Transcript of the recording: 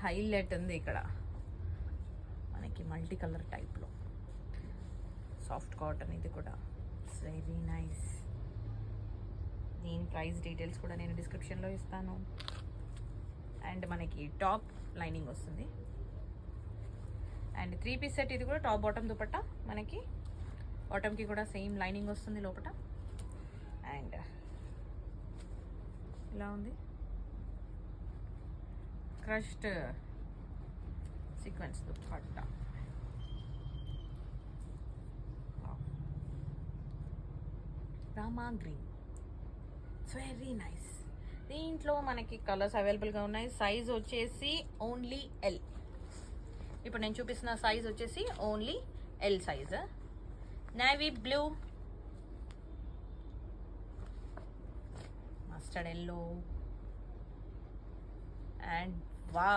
Highlight ఉంది ఇక్కడ మనకి మల్టీ కలర్ టైప్లో సాఫ్ట్ కాటన్. ఇది కూడా ఇట్స్ వెరీ నైస్. దీని ప్రైస్ డీటెయిల్స్ కూడా నేను డిస్క్రిప్షన్లో ఇస్తాను. అండ్ మనకి టాప్ లైనింగ్ వస్తుంది. And 3 piece set. ఇది కూడా టాప్ బాటమ్ దుపట్టా. మనకి బాటమ్కి కూడా సేమ్ లైనింగ్ వస్తుంది లోపల. అండ్ ఇలా ఉంది crushed sequence dupatta. Rama green. It's very nice. దీంట్లో మనకి కలర్స్ అవైలబుల్గా ఉన్నాయి. సైజ్ వచ్చేసి ఓన్లీ ఎల్. ఇప్పుడు నేను చూపిస్తున్న సైజ్ వచ్చేసి only L size. Navy blue, mustard yellow and వా